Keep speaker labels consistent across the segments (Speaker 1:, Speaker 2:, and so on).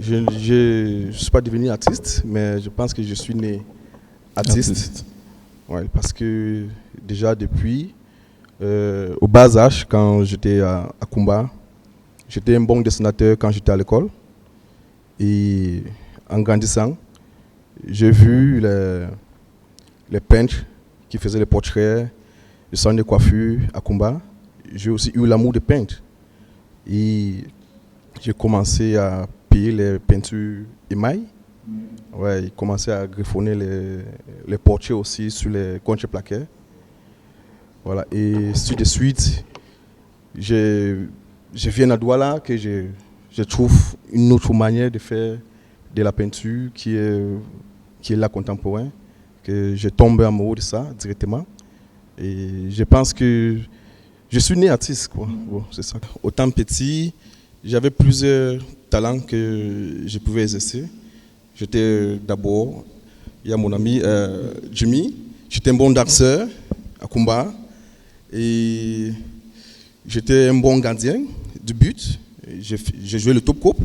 Speaker 1: Je ne suis pas devenu artiste, mais je pense que je suis né artiste. Ouais, parce que déjà depuis, au bas âge, quand j'étais à Kumba, j'étais un bon dessinateur quand j'étais à l'école. Et en grandissant, j'ai vu les peintres qui faisaient les portraits, le salon de coiffure à Kumba. J'ai aussi eu l'amour de peindre. Et j'ai commencé à payer les peintures émail. Ouais, j'ai commencé à griffonner les portraits aussi sur les contreplaqués. Voilà. Et suite de suite, je viens à Douala que je trouve une autre manière de faire de la peinture qui est là contemporain, que je tombe amoureux de ça directement. Et je pense que je suis né artiste, quoi. Bon, c'est ça. Autant petit, j'avais plusieurs talents que je pouvais exercer. J'étais d'abord, il y a mon ami Jimmy, j'étais un bon danseur à Kumba et j'étais un bon gardien du but. J'ai joué le top coupe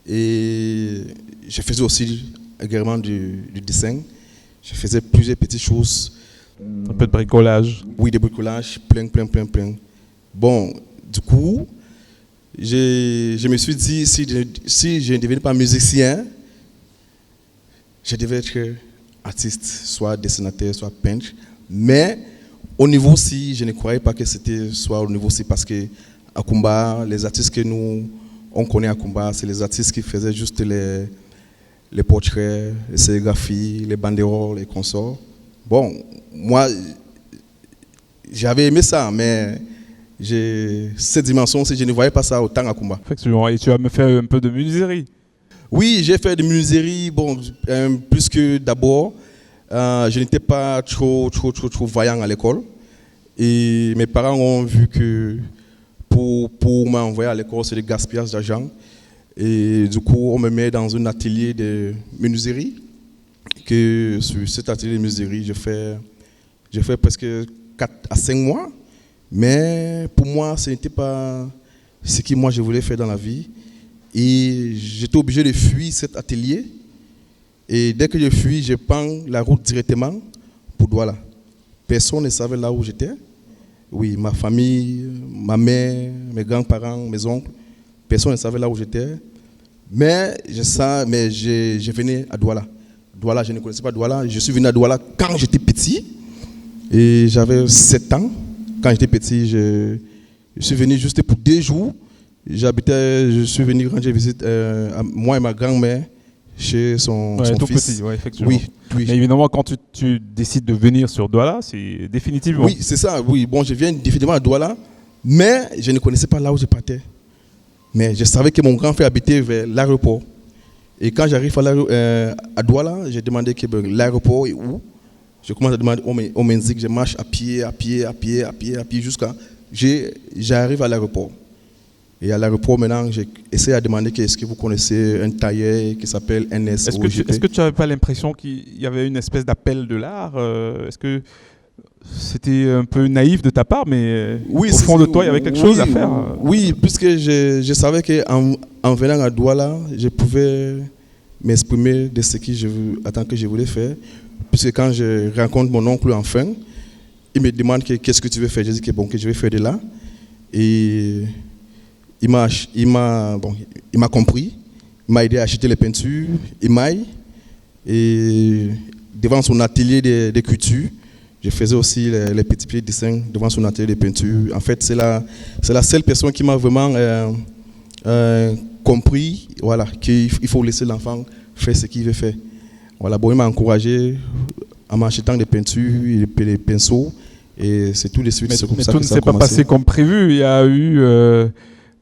Speaker 1: et je faisais aussi également du dessin. Je faisais plusieurs petites choses.
Speaker 2: Un peu de bricolage.
Speaker 1: Oui, des bricolages, plein. Bon, du coup, je me suis dit, si je ne devenais pas musicien, je devais être artiste, soit dessinateur, soit peintre. Mais au niveau ci, je ne croyais pas que c'était soit au niveau ci, parce que à Kumba, les artistes que on connaît à Kumba, c'est les artistes qui faisaient juste les portraits, les sérigraphies, les banderoles, les consorts. Bon, moi, j'avais aimé ça, mais cette dimension, je ne voyais pas ça autant à Kumba.
Speaker 2: Effectivement, et tu as me fait un peu de menuiserie.
Speaker 1: Oui, j'ai fait de menuiserie, bon, plus que d'abord, je n'étais pas trop vaillant à l'école. Et mes parents ont vu que pour m'envoyer à l'école, c'est du gaspillage d'argent. Et du coup, on me met dans un atelier de menuiserie. Que sur cet atelier de menuiserie, j'ai fait presque 4 à 5 mois. Mais pour moi, ce n'était pas ce que moi je voulais faire dans la vie. Et j'étais obligé de fuir cet atelier. Et dès que je fuis, je prends la route directement pour Douala. Personne ne savait là où j'étais. Oui, ma famille, ma mère, mes grands-parents, mes oncles, personne ne savait là où j'étais. Mais je venais à Douala. Douala, je ne connaissais pas Douala. Je suis venu à Douala quand j'étais petit. Et j'avais 7 ans. Quand j'étais petit, je suis venu juste pour 2 jours. Je suis venu rendre visite à moi et ma grand-mère chez son
Speaker 2: tout
Speaker 1: fils.
Speaker 2: Petit, ouais, effectivement.
Speaker 1: Oui.
Speaker 2: Mais évidemment, quand tu décides de venir sur Douala, c'est définitivement.
Speaker 1: Oui, c'est ça. Oui, bon, je viens définitivement à Douala, mais je ne connaissais pas là où je partais. Mais je savais que mon grand frère habitait vers l'aéroport. Et quand j'arrive à Douala, j'ai demandé que l'aéroport est où. Je commence à demander, on m'indique, je marche à pied, jusqu'à j'arrive à l'aéroport. Et à l'aéroport, maintenant, j'ai essayé à demander est-ce que vous connaissez un tailleur qui s'appelle NS.
Speaker 2: Est-ce que tu n'avais pas l'impression qu'il y avait une espèce d'appel de l'art Est-ce que c'était un peu naïf de ta part, mais
Speaker 1: oui,
Speaker 2: au fond de toi, il y avait quelque chose à faire
Speaker 1: Oui, puisque je savais qu'en venant à Douala, je pouvais m'exprimer de ce que je voulais faire. Puisque quand je rencontre mon oncle enfin, il me demande qu'est-ce que tu veux faire. Je dis que je vais faire de là. Et il m'a compris. Il m'a aidé à acheter les peintures, émail. Et devant son atelier de couture, je faisais aussi les petits dessins devant son atelier de peinture. En fait, c'est la seule personne qui m'a vraiment compris, voilà, qu'il faut laisser l'enfant faire ce qu'il veut faire. Voilà, bon, il m'a encouragé en m'achetant des peintures et des pinceaux. Et c'est tout de suite.
Speaker 2: Mais
Speaker 1: c'est comme
Speaker 2: tout
Speaker 1: ça
Speaker 2: ne
Speaker 1: que ça
Speaker 2: s'est pas passé comme prévu. Il y a eu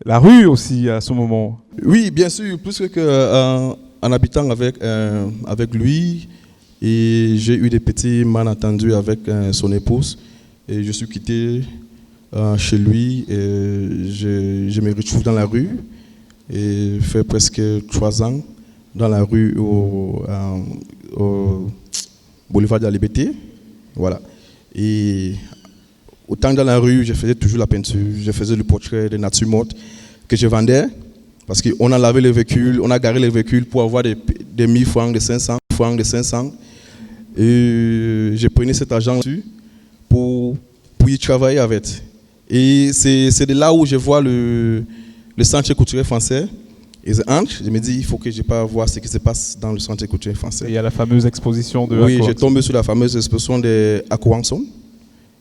Speaker 2: la rue aussi à ce moment.
Speaker 1: Oui, bien sûr. Plus que en habitant avec lui, et j'ai eu des petits malentendus avec son épouse. Et je suis quitté chez lui. Et je me retrouve dans la rue. Et fait presque 3 ans dans la rue au boulevard de la Liberté. Voilà. Et autant dans la rue, je faisais toujours la peinture. Je faisais le portrait de nature morte que je vendais. Parce qu'on a lavé les véhicules, on a garé les véhicules pour avoir des 1000 francs, des 500 francs, des 500. Et j'ai pris cet argent dessus pour y travailler avec. Et c'est de là où je vois le centre culturel français. Et je me dis, il faut que je pas voir ce qui se passe dans le centre culturel français.
Speaker 2: Il y a la fameuse exposition de...
Speaker 1: Oui, j'ai tombé sur la fameuse exposition de Aquanson.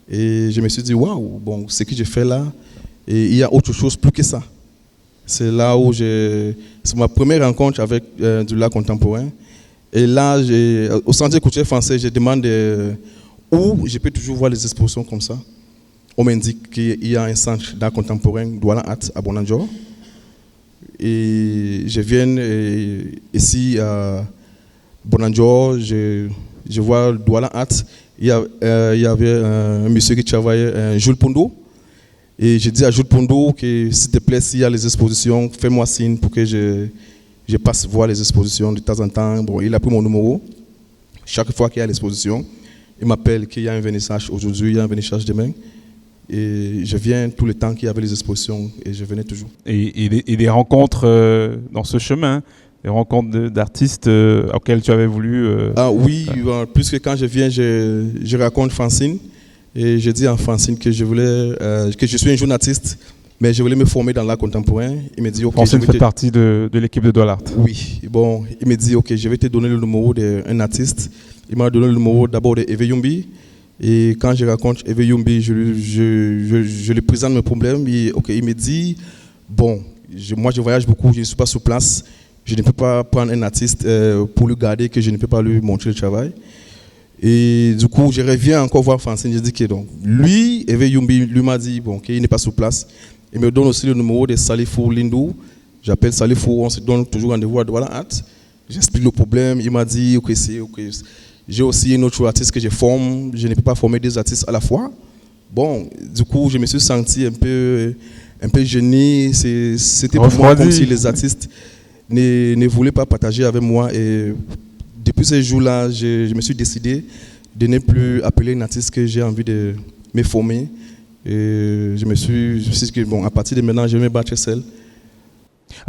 Speaker 1: Et je me suis dit, waouh, bon, ce que j'ai fait là, et il y a autre chose plus que ça. C'est là où c'est ma première rencontre avec du l'art contemporain. Et là, au centre culturel français, je demande où je peux toujours voir les expositions comme ça. On m'indique qu'il y a un centre d'art contemporain, Douala Art, à Bonanjo. Et je viens ici à Bonanjo, je vois Douala Art. Il y avait un monsieur qui travaillait, Jules Pondo. Et j'ai dit à Jules Pondo que s'il te plaît, s'il y a les expositions, fais-moi signe pour que je passe voir les expositions de temps en temps. Bon, il a pris mon numéro. Chaque fois qu'il y a l'exposition, il m'appelle qu'il y a un vernissage aujourd'hui, il y a un vernissage demain. Et je viens tout le temps qu'il y avait les expositions et je venais toujours.
Speaker 2: Et des rencontres dans ce chemin, des rencontres d'artistes auxquels tu avais voulu...
Speaker 1: Ah oui, plus que quand je viens, je raconte Francine. Et je dis à Francine que que je suis un jeune artiste, mais je voulais me former dans l'art contemporain. Il me dit, ok.
Speaker 2: Francine fait partie de l'équipe de Douala Art.
Speaker 1: Oui, bon, il me dit, ok, je vais te donner le numéro d'un artiste. Il m'a donné le numéro d'abord d'Eve Yumbi. Et quand je raconte Eve Yumbi, je lui présente mes problèmes. Il me dit, bon, moi je voyage beaucoup, je ne suis pas sur place. Je ne peux pas prendre un artiste pour le garder, que je ne peux pas lui montrer le travail. Et du coup, je reviens encore voir Francine. Je dis que donc, lui, Eve Yumbi, lui m'a dit bon, qu'il n'est pas sur place. Il me donne aussi le numéro de Salifou Lindou. J'appelle Salifou, on se donne toujours rendez-vous à Douala Art. J'explique le problème. Il m'a dit ok, j'ai aussi un autre artiste que je forme. Je ne peux pas former deux artistes à la fois. Bon, du coup, je me suis senti un peu gêné. C'était pour moi comme si les artistes ne voulaient pas partager avec moi. Et depuis ce jour-là, je me suis décidé de ne plus appeler un artiste que j'ai envie de me former. Et je me suis dit que bon, à partir de maintenant, je vais me battre seul.